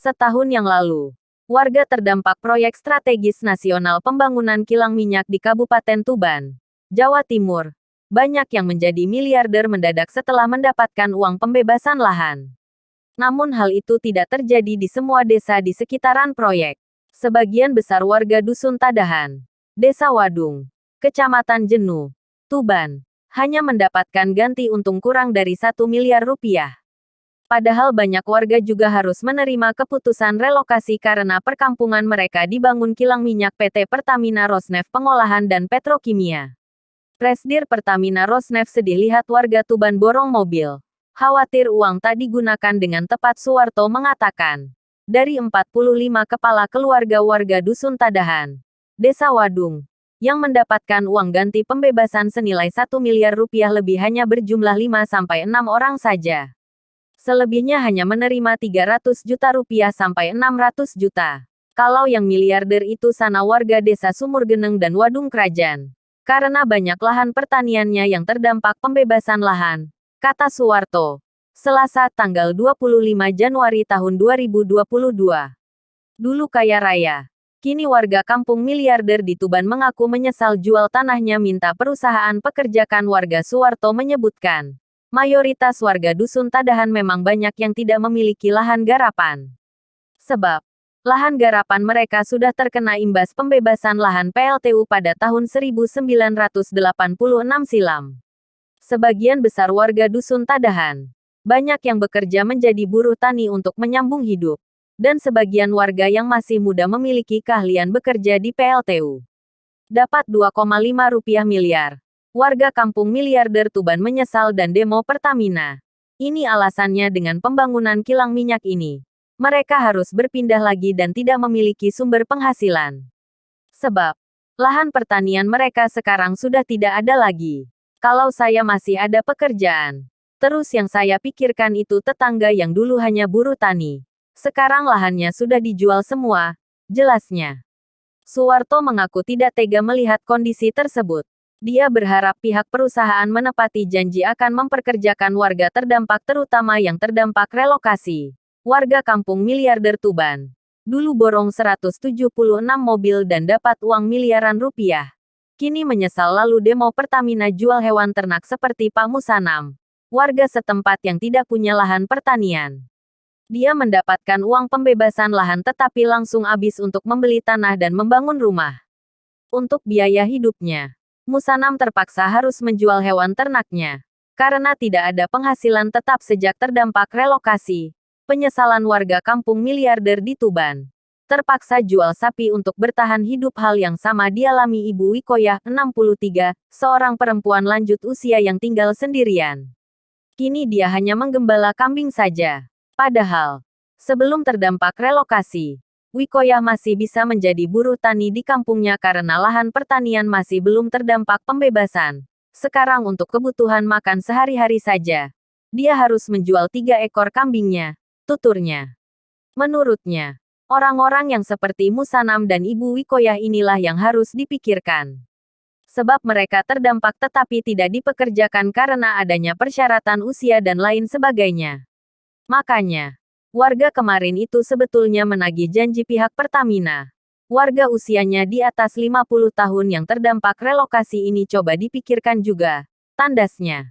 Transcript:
Setahun yang lalu, warga terdampak proyek strategis nasional pembangunan kilang minyak di Kabupaten Tuban, Jawa Timur, banyak yang menjadi miliarder mendadak setelah mendapatkan uang pembebasan lahan. Namun hal itu tidak terjadi di semua desa di sekitaran proyek. Sebagian besar warga Dusun Tadahan, Desa Wadung, Kecamatan Jenuh, Tuban, hanya mendapatkan ganti untung kurang dari 1 miliar rupiah. Padahal banyak warga juga harus menerima keputusan relokasi karena perkampungan mereka dibangun kilang minyak PT Pertamina Rosneft Pengolahan dan Petrokimia. Presdir Pertamina Rosneft sedih lihat warga Tuban borong mobil. Khawatir uang tak digunakan dengan tepat. Suwarto mengatakan. Dari 45 kepala keluarga warga Dusun Tadahan, Desa Wadung, yang mendapatkan uang ganti pembebasan senilai 1 miliar rupiah lebih hanya berjumlah 5-6 orang saja. Selebihnya hanya menerima 300 juta rupiah sampai 600 juta. Kalau yang miliarder itu sana warga desa Sumurgeneng dan Wadung Krajan. Karena banyak lahan pertaniannya yang terdampak pembebasan lahan, kata Suwarto. Selasa tanggal 25 Januari tahun 2022. Dulu kaya raya. Kini warga kampung miliarder di Tuban mengaku menyesal jual tanahnya minta perusahaan pekerjakan warga. Suwarto menyebutkan. Mayoritas warga Dusun Tadahan memang banyak yang tidak memiliki lahan garapan. Sebab, lahan garapan mereka sudah terkena imbas pembebasan lahan PLTU pada tahun 1986 silam. Sebagian besar warga Dusun Tadahan, banyak yang bekerja menjadi buruh tani untuk menyambung hidup. Dan sebagian warga yang masih muda memiliki keahlian bekerja di PLTU. Dapat 2,5 rupiah miliar. Warga kampung miliarder Tuban menyesal dan demo Pertamina. Ini alasannya dengan pembangunan kilang minyak ini. Mereka harus berpindah lagi dan tidak memiliki sumber penghasilan. Sebab, lahan pertanian mereka sekarang sudah tidak ada lagi. Kalau saya masih ada pekerjaan. Terus yang saya pikirkan itu tetangga yang dulu hanya buruh tani. Sekarang lahannya sudah dijual semua, jelasnya. Suwarto mengaku tidak tega melihat kondisi tersebut. Dia berharap pihak perusahaan menepati janji akan memperkerjakan warga terdampak terutama yang terdampak relokasi. Warga kampung miliarder Tuban. Dulu borong 176 mobil dan dapat uang miliaran rupiah. Kini menyesal lalu demo Pertamina jual hewan ternak seperti Pak Musanam. Warga setempat yang tidak punya lahan pertanian. Dia mendapatkan uang pembebasan lahan tetapi langsung habis untuk membeli tanah dan membangun rumah. Untuk biaya hidupnya. Musanam terpaksa harus menjual hewan ternaknya. Karena tidak ada penghasilan tetap sejak terdampak relokasi. Penyesalan warga kampung miliarder di Tuban. Terpaksa jual sapi untuk bertahan hidup. Hal yang sama dialami Ibu Wikoyah, 63, seorang perempuan lanjut usia yang tinggal sendirian. Kini dia hanya menggembala kambing saja. Padahal, sebelum terdampak relokasi, Wikoyah masih bisa menjadi buruh tani di kampungnya karena lahan pertanian masih belum terdampak pembebasan. Sekarang untuk kebutuhan makan sehari-hari saja, dia harus menjual 3 ekor kambingnya, tuturnya. Menurutnya, orang-orang yang seperti Musanam dan Ibu Wikoyah inilah yang harus dipikirkan. Sebab mereka terdampak tetapi tidak dipekerjakan karena adanya persyaratan usia dan lain sebagainya. Makanya, warga kemarin itu sebetulnya menagih janji pihak Pertamina. Warga usianya di atas 50 tahun yang terdampak relokasi ini coba dipikirkan juga, tandasnya.